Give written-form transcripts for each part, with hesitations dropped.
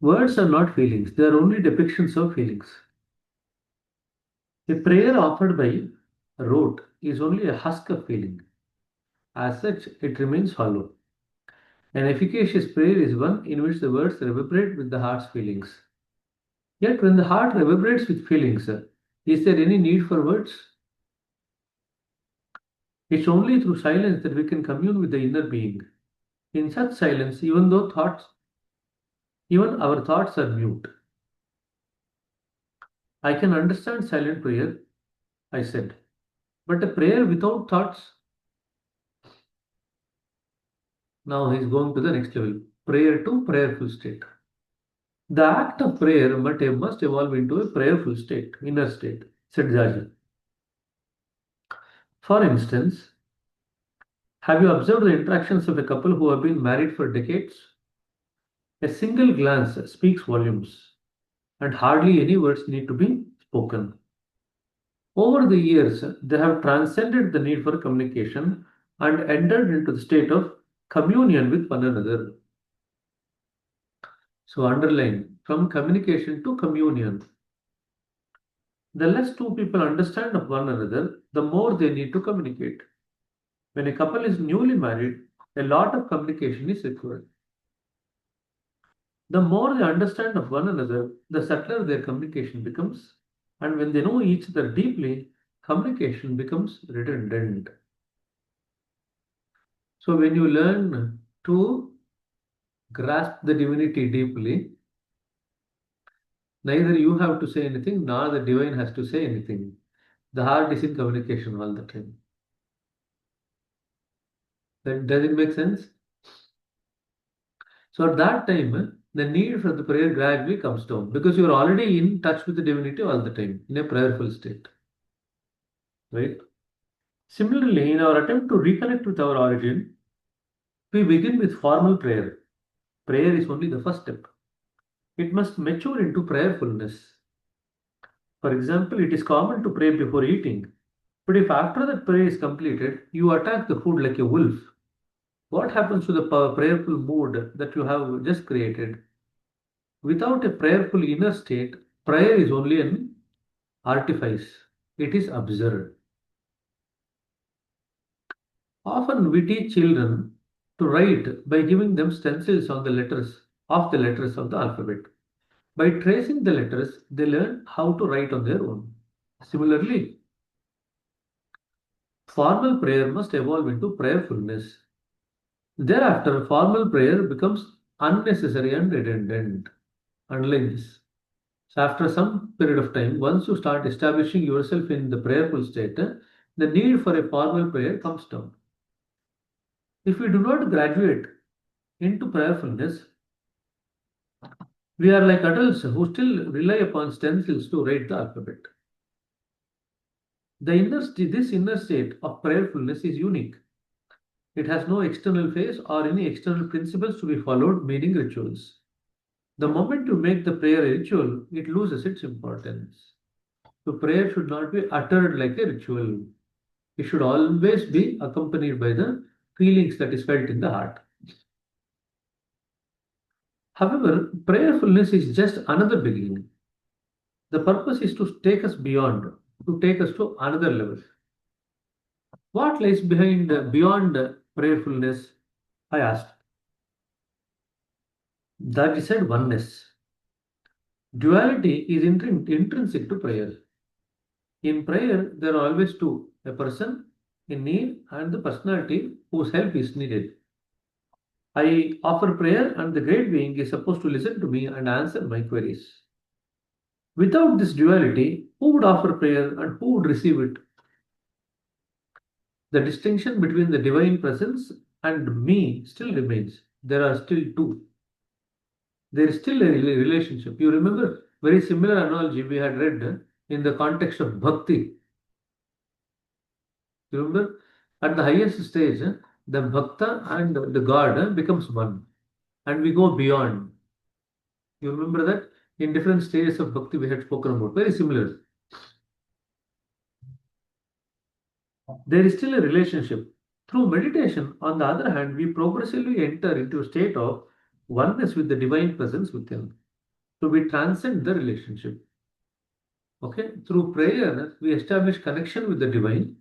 Words are not feelings, they are only depictions of feelings. A prayer offered by rote is only a husk of feeling. As such, it remains hollow. An efficacious prayer is one in which the words reverberate with the heart's feelings. Yet, when the heart reverberates with feelings, is there any need for words? It's only through silence that we can commune with the inner being. In such silence, even our thoughts are mute. I can understand silent prayer, I said, but a prayer without thoughts. Now he's going to the next level. Prayer to prayerful state. The act of prayer must evolve into a prayerful state, inner state, said Jaji. For instance, have you observed the interactions of a couple who have been married for decades? A single glance speaks volumes, and hardly any words need to be spoken. Over the years, they have transcended the need for communication and entered into the state of communion with one another. So, underline from communication to communion. The less two people understand of one another, the more they need to communicate. When a couple is newly married, a lot of communication is required. The more they understand of one another, the subtler their communication becomes, and when they know each other deeply, communication becomes redundant. So, when you learn to grasp the divinity deeply, neither you have to say anything nor the divine has to say anything. The heart is in communication all the time. Does it make sense? So at that time, the need for the prayer gradually comes down because you are already in touch with the divinity all the time in a prayerful state. Right? Similarly, in our attempt to reconnect with our origin, we begin with formal prayer. Prayer is only the first step. It must mature into prayerfulness. For example, it is common to pray before eating, but if after that prayer is completed, you attack the food like a wolf, what happens to the prayerful mood that you have just created? Without a prayerful inner state, prayer is only an artifice. It is absurd. Often we teach children to write by giving them stencils on the letters of the alphabet. By tracing the letters, they learn how to write on their own. Similarly, formal prayer must evolve into prayerfulness. Thereafter, formal prayer becomes unnecessary and redundant. Underline this. So, after some period of time, once you start establishing yourself in the prayerful state, the need for a formal prayer comes down. If we do not graduate into prayerfulness, we are like adults who still rely upon stencils to write the alphabet. This inner state of prayerfulness is unique. It has no external phase or any external principles to be followed, meaning rituals. The moment you make the prayer a ritual, it loses its importance. So, prayer should not be uttered like a ritual. It should always be accompanied by the feelings that is felt in the heart. However, prayerfulness is just another beginning. The purpose is to take us beyond, to take us to another level. What lies behind beyond prayerfulness? I asked. That is said oneness. Duality is intrinsic to prayer. In prayer, there are always two, a person in need and the personality whose help is needed. I offer prayer, and the great being is supposed to listen to me and answer my queries. Without this duality, who would offer prayer and who would receive it? The distinction between the divine presence and me still remains. There are still two. There is still a relationship. You remember very similar analogy we had read in the context of bhakti. You remember at the highest stage, the bhakta and the God becomes one, and we go beyond. You remember that in different stages of bhakti we had spoken about. Very similar. There is still a relationship. Through meditation, on the other hand, we progressively enter into a state of oneness with the divine presence within. So we transcend the relationship. Okay, through prayer, we establish connection with the divine,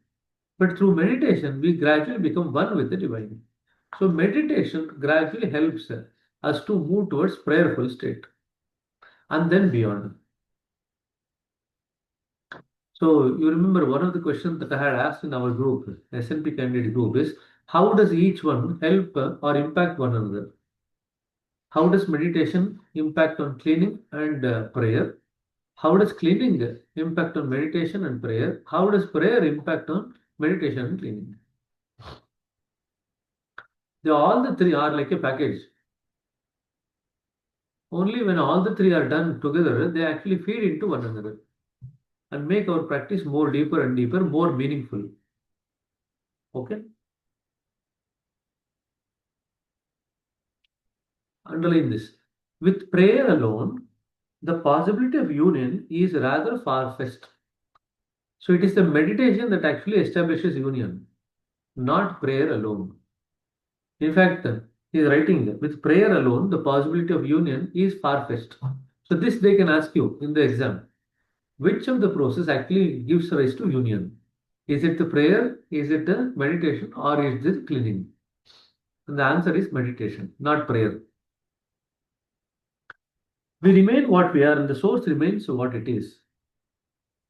but through meditation, we gradually become one with the divine. So meditation gradually helps us to move towards prayerful state and then beyond. So you remember one of the questions that I had asked in our group, SNP candidate group, is how does each one help or impact one another? How does meditation impact on cleaning and prayer? How does cleaning impact on meditation and prayer? How does prayer impact on meditation and cleaning? All the three are like a package. Only when all the three are done together, they actually feed into one another and make our practice more deeper and deeper, more meaningful. Okay? Underline this. With prayer alone, the possibility of union is rather far-fetched. So it is the meditation that actually establishes union, not prayer alone. In fact, he is writing with prayer alone, the possibility of union is far-fetched. So this they can ask you in the exam. Which of the process actually gives rise to union? Is it the prayer? Is it the meditation? Or is it cleaning? And the answer is meditation, not prayer. We remain what we are and the source remains what it is.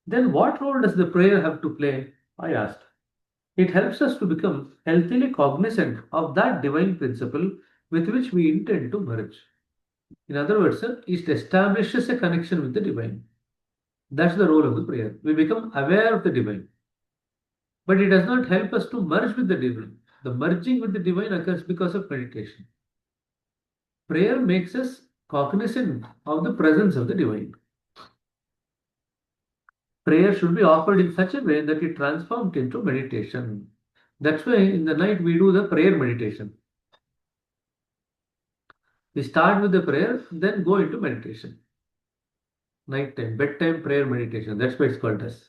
Then what role does the prayer have to play? I asked. It helps us to become healthily cognizant of that divine principle with which we intend to merge. In other words, it establishes a connection with the divine. That's the role of the prayer. We become aware of the divine. But it does not help us to merge with the divine. The merging with the divine occurs because of meditation. Prayer makes us cognizant of the presence of the divine. Prayer should be offered in such a way that it transforms into meditation. That's why in the night we do the prayer meditation. We start with the prayer, then go into meditation. Nighttime, bedtime prayer meditation. That's why it's called as.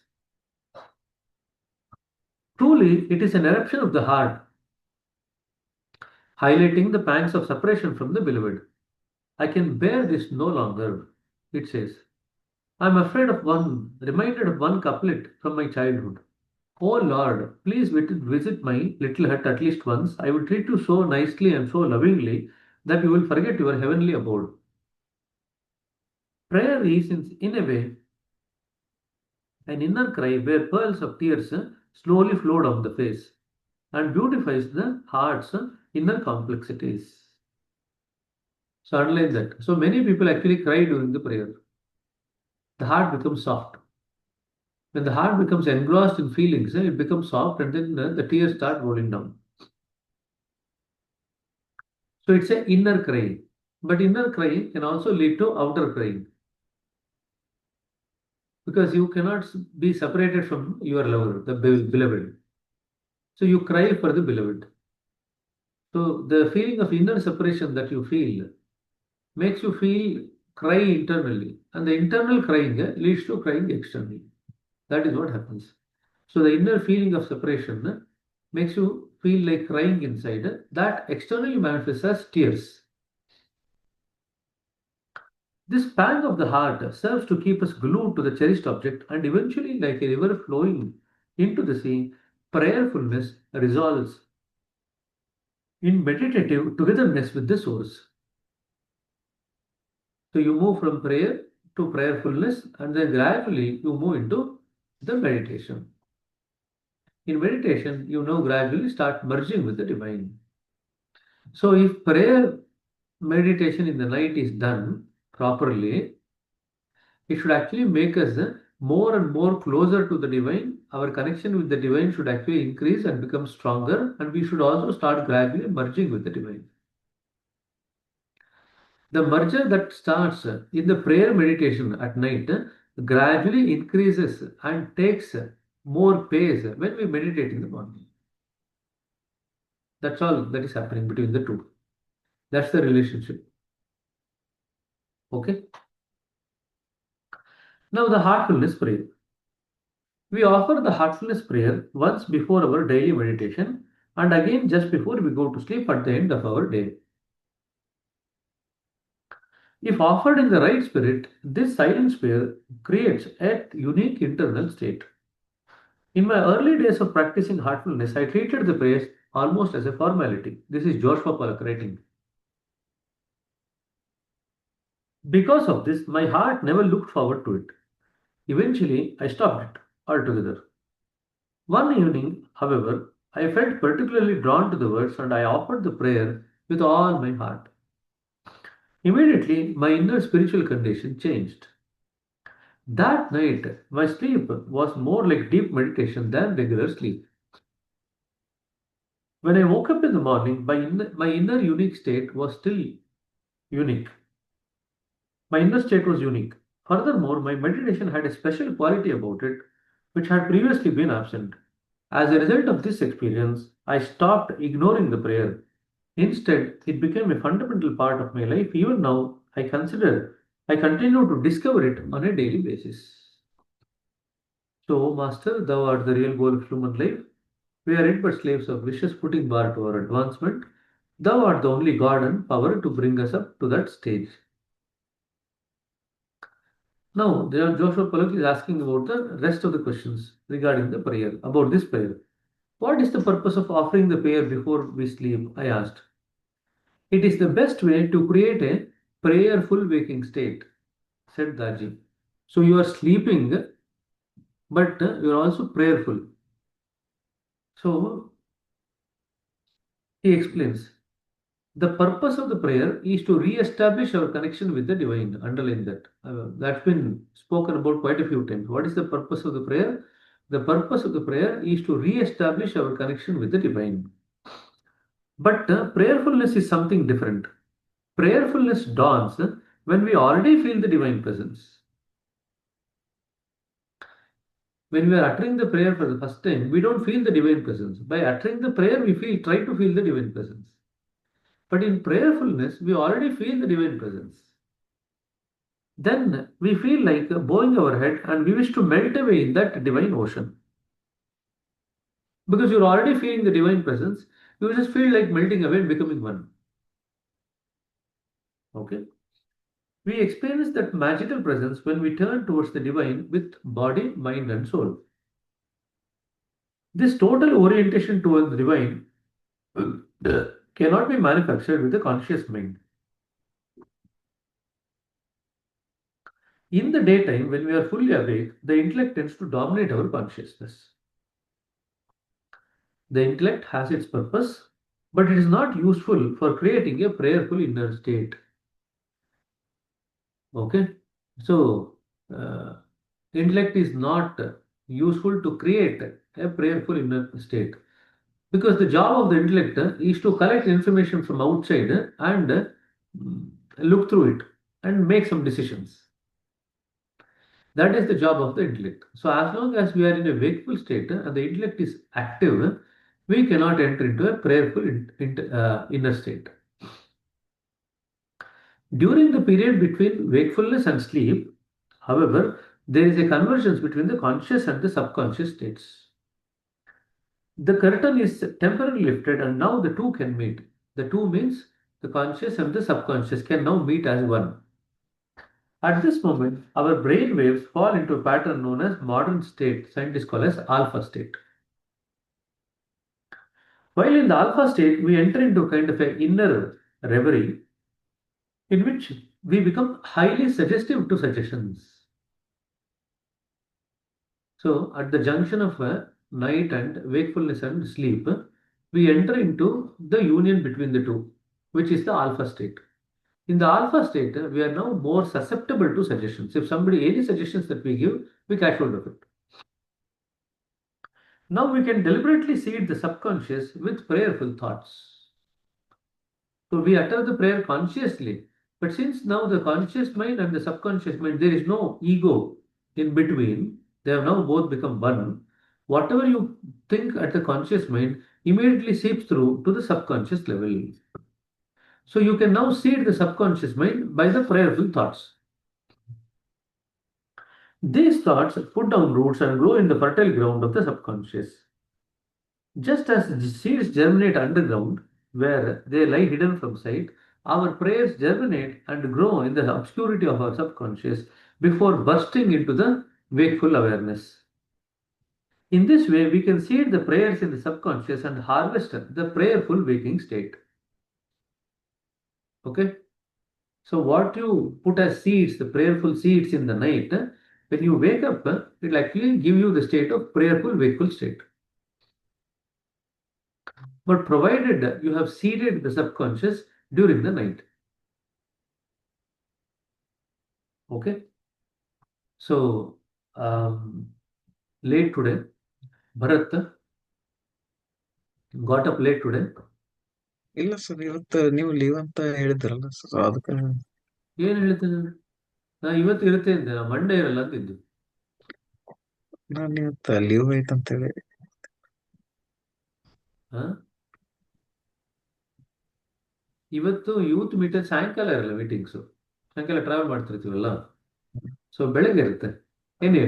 Truly, it is an eruption of the heart, highlighting the pangs of separation from the beloved. I can bear this no longer, it says. I am reminded of one couplet from my childhood. Oh Lord, please visit my little hut at least once. I will treat you so nicely and so lovingly that you will forget your heavenly abode. Prayer is, in a way, an inner cry where pearls of tears slowly flow down the face and beautifies the heart's inner complexities. So, underline that. So, many people actually cry during the prayer. The heart becomes soft. When the heart becomes engrossed in feelings, it becomes soft and then the tears start rolling down. So, it's an inner cry. But inner crying can also lead to outer crying because you cannot be separated from your lover, the beloved. So, you cry for the beloved. So, the feeling of inner separation that you feel makes you feel cry internally, and the internal crying leads to crying externally. That is what happens. So the inner feeling of separation makes you feel like crying inside. That externally manifests as tears. This pang of the heart serves to keep us glued to the cherished object, and eventually, like a river flowing into the sea, prayerfulness resolves in meditative togetherness with the source. So you move from prayer to prayerfulness, and then gradually you move into the meditation. In meditation, you now gradually start merging with the divine. So, if prayer meditation in the night is done properly, it should actually make us more and more closer to the divine. Our connection with the divine should actually increase and become stronger, and we should also start gradually merging with the divine. The merger that starts in the prayer meditation at night gradually increases and takes more pace when we meditate in the morning. That's all that is happening between the two. That's the relationship. Okay. Now, the heartfulness prayer. We offer the heartfulness prayer once before our daily meditation and again just before we go to sleep at the end of our day. If offered in the right spirit, this silent prayer creates a unique internal state. In my early days of practicing heartfulness, I treated the prayers almost as a formality. This is Joshua Pollock writing. Because of this, my heart never looked forward to it. Eventually, I stopped it altogether. One evening, however, I felt particularly drawn to the words and I offered the prayer with all my heart. Immediately, my inner spiritual condition changed. That night, my sleep was more like deep meditation than regular sleep. When I woke up in the morning, my inner unique state was still unique. My inner state was unique. Furthermore, my meditation had a special quality about it which had previously been absent. As a result of this experience, I stopped ignoring the prayer. Instead, it became a fundamental part of my life. Even now, I continue to discover it on a daily basis. So, Master, thou art the real goal of human life. We are it but slaves of wishes putting bar to our advancement. Thou art the only God and power to bring us up to that stage. Now, Joshua Palak is asking about the rest of the questions regarding the prayer, about this prayer. What is the purpose of offering the prayer before we sleep? I asked. It is the best way to create a prayerful waking state, said Daji. So you are sleeping, but you are also prayerful. So he explains the purpose of the prayer is to re-establish our connection with the divine. Underline that. That's been spoken about quite a few times. What is the purpose of the prayer? The purpose of the prayer is to re-establish our connection with the divine. But prayerfulness is something different. Prayerfulness dawns when we already feel the divine presence. When we are uttering the prayer for the first time, we don't feel the divine presence. By uttering the prayer, try to feel the divine presence. But in prayerfulness, we already feel the divine presence. Then we feel like bowing our head and we wish to melt away in that divine ocean. Because you're already feeling the divine presence, you just feel like melting away and becoming one. Okay? We experience that magical presence when we turn towards the divine with body, mind, and soul. This total orientation towards the divine cannot be manufactured with a conscious mind. In the daytime, when we are fully awake, the intellect tends to dominate our consciousness. The intellect has its purpose, but it is not useful for creating a prayerful inner state. Okay? So, uh, intellect is not useful to create a prayerful inner state because the job of the intellect is to collect information from outside and look through it and make some decisions. That is the job of the intellect. So, as long as we are in a wakeful state and the intellect is active, we cannot enter into a prayerful inner state. During the period between wakefulness and sleep, however, there is a convergence between the conscious and the subconscious states. The curtain is temporarily lifted, and now the two can meet. The two means the conscious and the subconscious can now meet as one. At this moment, our brain waves fall into a pattern known as modern state, scientists call as alpha state. While in the alpha state, we enter into kind of an inner reverie in which we become highly suggestive to suggestions. So, at the junction of night and wakefulness and sleep, we enter into the union between the two, which is the alpha state. In the alpha state, we are now more susceptible to suggestions. If any suggestions that we give, we catch hold of it. Now we can deliberately seed the subconscious with prayerful thoughts. So we utter the prayer consciously. But since now the conscious mind and the subconscious mind, there is no ego in between, they have now both become one. Whatever you think at the conscious mind immediately seeps through to the subconscious level. So you can now seed the subconscious mind by the prayerful thoughts. These thoughts put down roots and grow in the fertile ground of the subconscious. Just as the seeds germinate underground, where they lie hidden from sight, our prayers germinate and grow in the obscurity of our subconscious before bursting into the wakeful awareness. In this way, we can seed the prayers in the subconscious and harvest the prayerful waking state. Okay? So, what you put as seeds, the prayerful seeds in the night, when you wake up, it will actually give you the state of prayerful wakeful state. But provided you have seeded the subconscious during the night. Okay? So, late today, Bharat got up late today. ಇಲ್ಲ sir ಇವತ್ತು ನೀವು leave ಅಂತ ಹೇಳಿದ್ರಲ್ಲ sir ಅದಕ್ಕೆ ಏನು ಹೇಳ್ತೇನೆ ನಾ ಇವತ್ತು ಇರುತ್ತೆ ಅಂದೆ ನಾ ಮಂಡೇ ಇರಲ್ಲ ಅಂತಿದ್ದು. ನಾನು ಇವತ್ತು ಲೀವ್ ಐತಂತ ಹೇಳಿ ಹಾ ಇವತ್ತು ಯೂತ್ ಮೀಟಿಂಗ್ ಸಾಯಂಕಾಲ ಇರಲ್ಲ ಮೀಟಿಂಗ್ಸು, ಸಾಯಂಕಾಲ ಟ್ರಾವೆಲ್ ಮಾಡ್ತಿರ್ತೀವಲ್ಲ, ಸೊ ಬೆಳಗ್ಗೆ ಇರುತ್ತೆ. ಏನೇ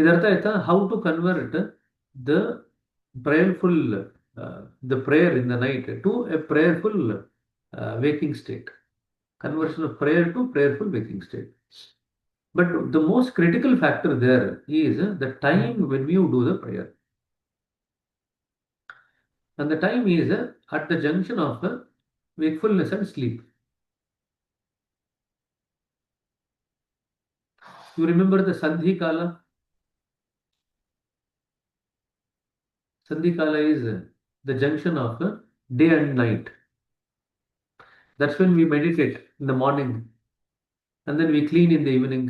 ಇದರ್ಥ ಆಯ್ತಾ? How to convert the prayerful the prayer in the night to a prayerful waking state. Conversion of prayer to prayerful waking state. But the most critical factor there is the time when you do the prayer. And the time is at the junction of wakefulness and sleep. You remember the Sandhi Kala? Sandhi Kala is the junction of day and night. That's when we meditate in the morning and then we clean in the evening.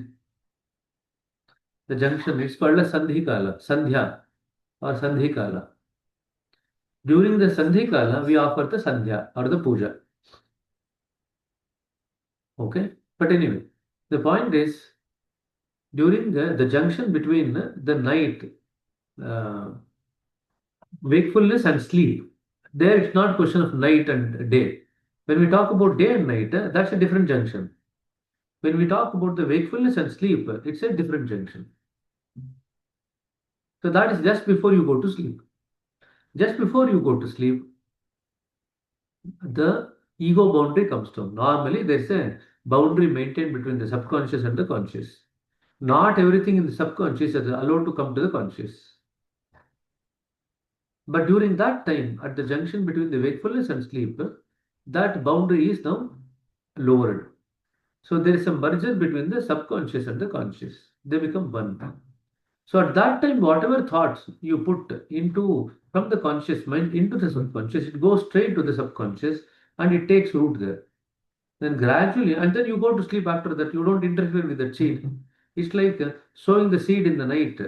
The junction is called a Sandhi Kala, Sandhya or Sandhi Kala. During the Sandhi Kala, we offer the Sandhya or the Puja. Okay? But anyway, the point is during the junction between the night, uh, wakefulness and sleep, there it's not question of night and day. When we talk about day and night, that's a different junction. When we talk about the wakefulness and sleep, it's a different junction. So that is just before you go to sleep. Just before you go to sleep, the ego boundary comes down. Normally, there's a boundary maintained between the subconscious and the conscious. Not everything in the subconscious is allowed to come to the conscious. But during that time, at the junction between the wakefulness and sleep, that boundary is now lowered. So there is a merger between the subconscious and the conscious. They become one. So at that time, whatever thoughts you put into from the conscious mind into the subconscious, it goes straight to the subconscious and it takes root there. Then gradually, and then you go to sleep after that. You don't interfere with the seed. It's like sowing the seed in the night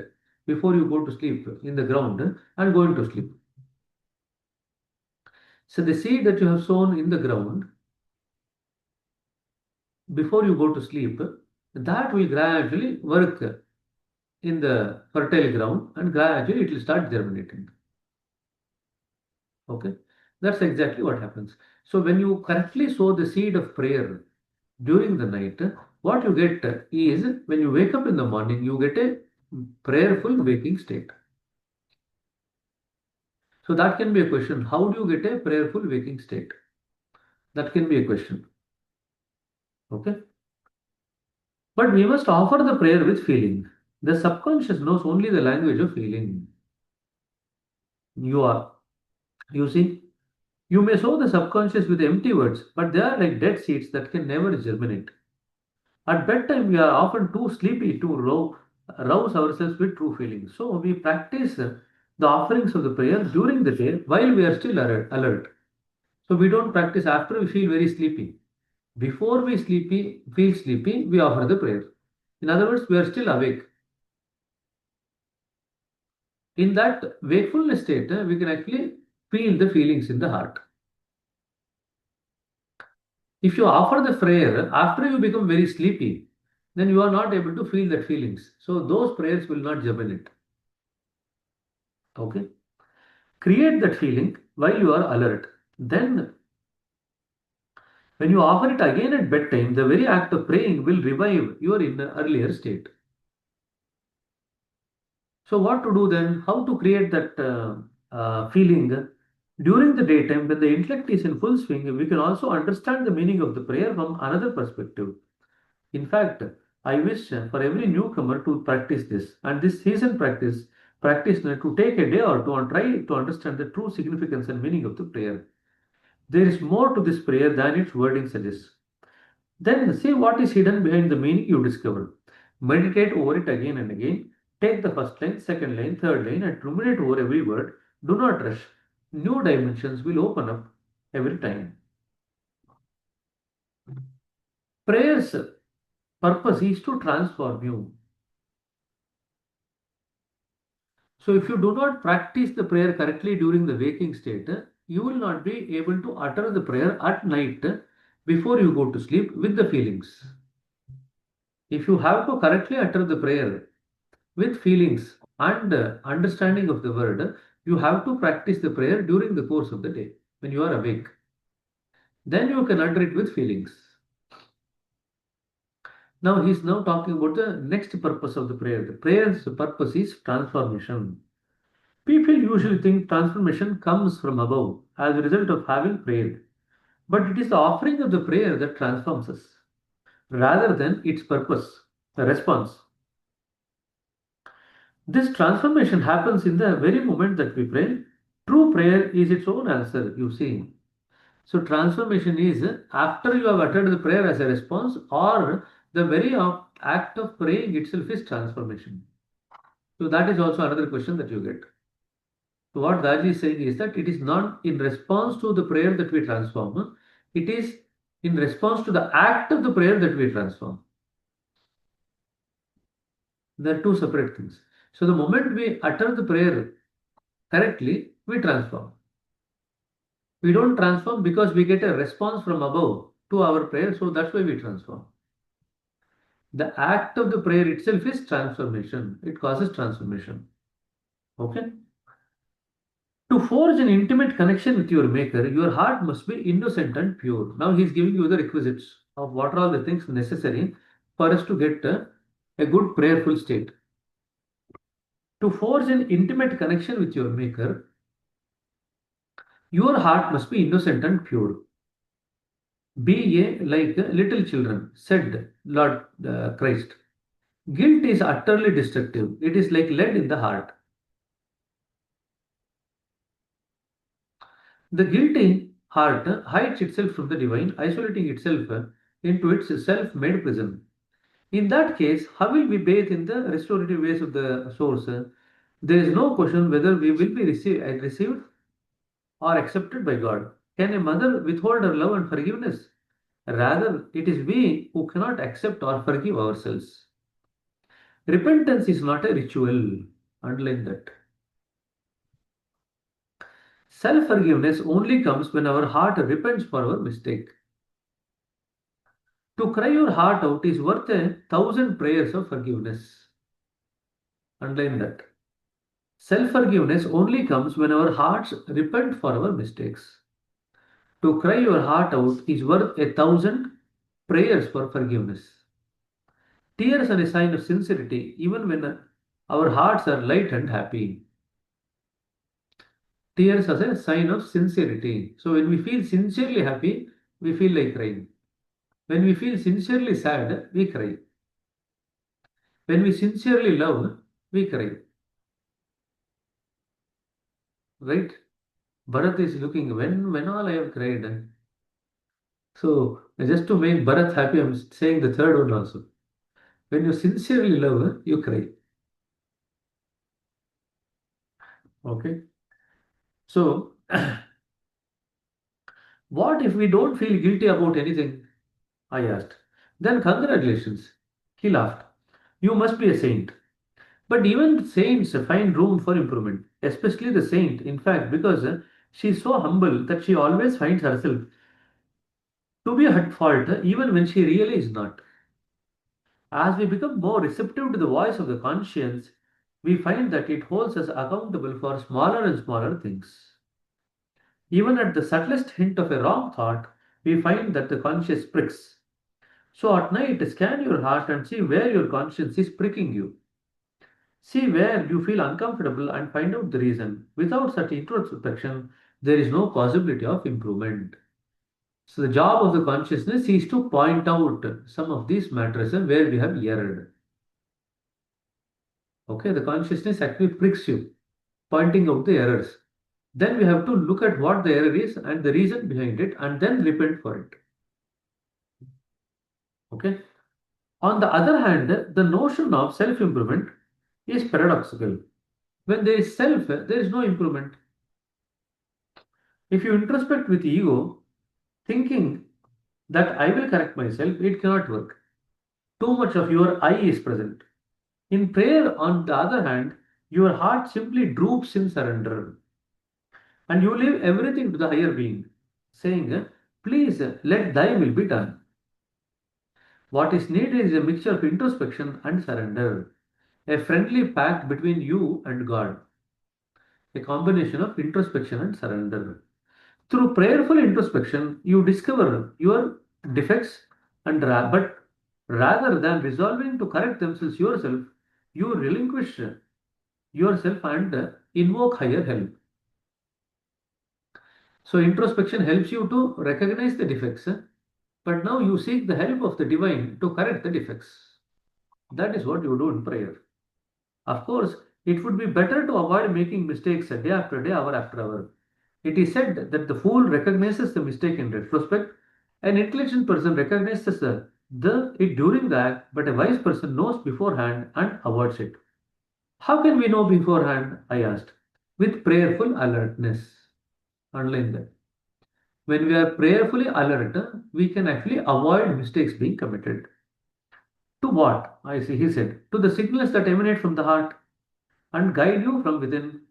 before you go to sleep in the ground and going to sleep. So the seed that you have sown in the ground before you go to sleep, that will gradually work in the fertile ground and gradually it will start germinating. Okay, that's exactly what happens. So when you correctly sow the seed of prayer during the night, what you get is when you wake up in the morning, you get a prayerful waking state. So that can be a question. How do you get a prayerful waking state? That can be a question. Okay. But we must offer the prayer with feeling. The subconscious knows only the language of feeling. You are. You see, you may sow the subconscious with empty words, but they are like dead seeds that can never germinate. At bedtime, we are often too sleepy to rouse ourselves with true feelings. So we practice the offerings of the prayer during the day while we are still alert. So we don't practice after we feel very sleepy. Before we feel sleepy, we offer the prayer. In other words, we are still awake. In that wakefulness state, we can actually feel the feelings in the heart. If you offer the prayer after you become very sleepy, then you are not able to feel that feelings. So those prayers will not germinate. Okay. Create that feeling while you are alert. Then, when you offer it again at bedtime, the very act of praying will revive your earlier state. So, what to do then? How to create that feeling During the daytime, when the intellect is in full swing, we can also understand the meaning of the prayer from another perspective. In fact, I wish for every newcomer to practice this, and this season practitioner to take a day or two and try to understand the true significance and meaning of the prayer. There is more to this prayer than its wording suggests. Then see what is hidden behind the meaning you discover. Meditate over it again and again. Take the first line, second line, third line, and ruminate over every word. Do not rush. New dimensions will open up every time. Prayer's purpose is to transform you. So, if you do not practice the prayer correctly during the waking state, you will not be able to utter the prayer at night before you go to sleep with the feelings. If you have to correctly utter the prayer with feelings and understanding of the word, you have to practice the prayer during the course of the day when you are awake. Then you can utter it with feelings. Now he is now talking about the next purpose of the prayer. The prayer's purpose is transformation. People usually think transformation comes from above as a result of having prayed, but it is the offering of the prayer that transforms us rather than its purpose, the response. This transformation happens in the very moment that we pray. True prayer is its own answer, you see. So, transformation is after you have uttered the prayer as a response, or the very act of praying itself is transformation. So, that is also another question that you get. So what Daji is saying is that it is not in response to the prayer that we transform, it is in response to the act of the prayer that we transform. They are two separate things. So the moment we utter the prayer correctly, we transform. We don't transform because we get a response from above to our prayer, so that's why we transform. The act of the prayer itself is transformation, it causes transformation. Okay? To forge an intimate connection with your Maker, your heart must be innocent and pure. Now he is giving you the requisites of what are all the things necessary for us to get a good prayerful state. To forge an intimate connection with your Maker, your heart must be innocent and pure. Be ye like little children, said Lord Christ. Guilt is utterly destructive. It is like lead in the heart. The guilty heart hides itself from the divine, isolating itself into its self made prison. In that case, how will we bathe in the restorative ways of the source? There is no question whether we will be received or accepted by God. Can a mother withhold her love and forgiveness? Rather, it is we who cannot accept or forgive ourselves. Repentance is not a ritual. Underline that. Self forgiveness only comes when our heart repents for our mistake. To cry your heart out is worth 1,000 prayers of forgiveness. Underline that. Self forgiveness only comes when our hearts repent for our mistakes. To cry your heart out is worth 1,000 prayers for forgiveness. Tears are a sign of sincerity even when our hearts are light and happy. Tears are a sign of sincerity. So when we feel sincerely happy, we feel like crying. When we feel sincerely sad, we cry. When we sincerely love, we cry. Right? Bharat is looking when all I have cried. So just to make Bharat happy, I'm saying the third one also. When you sincerely love, you cry. Okay. So what if we don't feel guilty about anything? I asked. Then congratulations. He laughed. You must be a saint. But even saints find room for improvement, especially the saint, in fact, because she is so humble that she always finds herself to be at fault even when she really is not. As we become more receptive to the voice of the conscience, we find that it holds us accountable for smaller and smaller things. Even at the subtlest hint of a wrong thought, we find that the conscience pricks. So at night, scan your heart and see where your conscience is pricking you. See where you feel uncomfortable and find out the reason. Without such introspection, there is no possibility of improvement. So the job of the consciousness is to point out some of these matters where we have erred. Okay, the consciousness actually pricks you, pointing out the errors. Then we have to look at what the error is and the reason behind it and then repent for it. Okay. On the other hand, the notion of self improvement is paradoxical. When there is self, there is no improvement. If you introspect with ego, thinking that I will correct myself, it cannot work. Too much of your I is present. In prayer, on the other hand, your heart simply droops in surrender and you leave everything to the higher being, saying, please let thy will be done. What is needed is a mixture of introspection and surrender, a friendly pact between you and God, a combination of introspection and surrender. Through prayerful introspection, you discover your defects but rather than resolving to correct themselves yourself, you relinquish yourself and invoke higher help. So introspection helps you to recognize the defects, but now you seek the help of the divine to correct the defects. That is what you do in prayer. Of course, it would be better to avoid making mistakes day after day, hour after hour. It is said that the fool recognizes the mistake in retrospect. An intelligent person recognizes it during the act, but a wise person knows beforehand and avoids it. How can we know beforehand? I asked. With prayerful alertness. Underline that. When we are prayerfully alert, we can actually avoid mistakes being committed. To what? I see, he said. To the signals that emanate from the heart and guide you from within.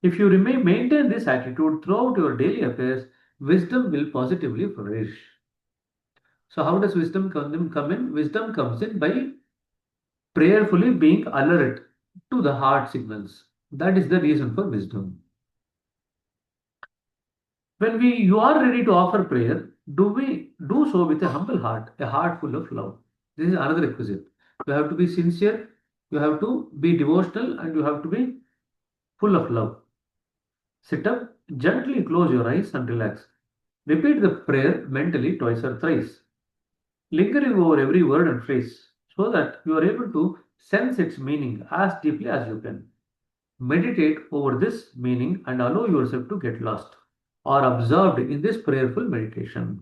If you maintain this attitude throughout your daily affairs, wisdom will positively flourish. So, how does wisdom come in? Wisdom comes in by prayerfully being alert to the heart signals. That is the reason for wisdom. When you are ready to offer prayer, do we do so with a humble heart, a heart full of love? This is another requisite. You have to be sincere, you have to be devotional, and you have to be full of love. Sit up, gently close your eyes and relax. Repeat the prayer mentally twice or thrice, lingering over every word and phrase so that you are able to sense its meaning as deeply as you can. Meditate over this meaning and allow yourself to get lost or absorbed in this prayerful meditation.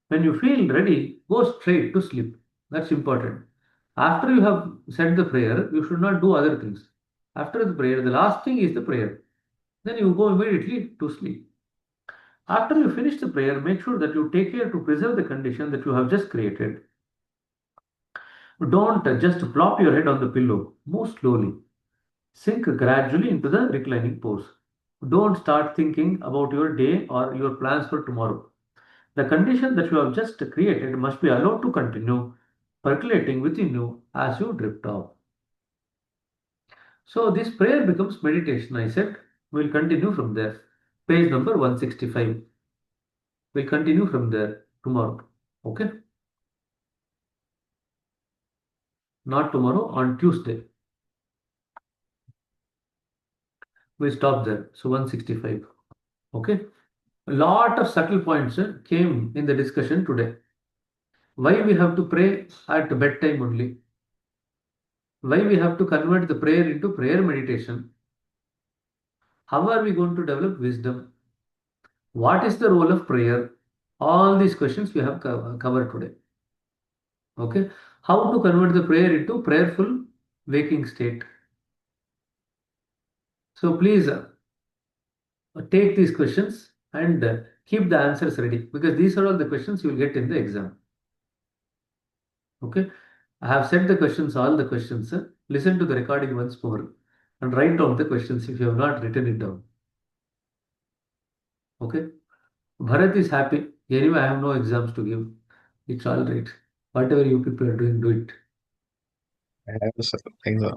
When you feel ready, go straight to sleep. That's important. After you have said the prayer, you should not do other things. After the prayer, the last thing is the prayer. Then you go immediately to sleep. After you finish the prayer, make sure that you take care to preserve the condition that you have just created. Don't just plop your head on the pillow. Move slowly. Sink gradually into the reclining pose. Don't start thinking about your day or your plans for tomorrow. The condition that you have just created must be allowed to continue percolating within you as you drift off. So, this prayer becomes meditation, I said. We'll continue from there. Page number 165. We'll continue from there tomorrow. Okay? Not tomorrow, on Tuesday. We'll stop there. So, 165. Okay? A lot of subtle points came in the discussion today. Why we have to pray at bedtime only? Why we have to convert the prayer into prayer meditation? How are we going to develop wisdom? What is the role of prayer? All these questions we have covered today. Okay. How to convert the prayer into prayerful waking state? So please take these questions and keep the answers ready because these are all the questions you will get in the exam. Okay. I have said the questions, all the questions. Listen to the recording once more and write down the questions if you have not written it down. Okay. Bharat is happy. Anyway, I have no exams to give. It's all right. Whatever you people are doing, do it. Yes, sir. Exam.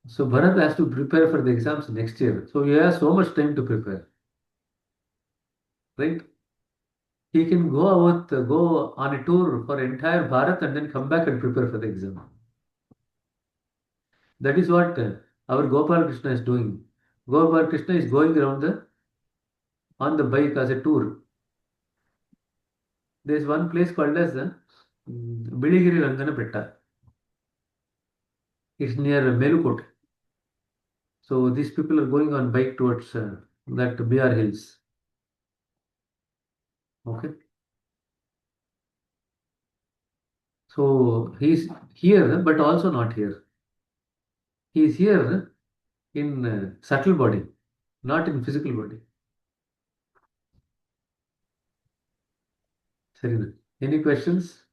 So Bharat has to prepare for the exams next year. So he has so much time to prepare, right? He can go on a tour for entire Bharat and then come back and prepare for the exam. That is what our Gopal Krishna is doing. Gopal Krishna is going around on the bike as a tour. There is one place called as Biligiri Ranganapetta. It's near Melukote. So these people are going on bike towards that BR Hills. Okay. So he's here, but also not here. He is here in subtle body, not in physical body. Sarina. Any questions?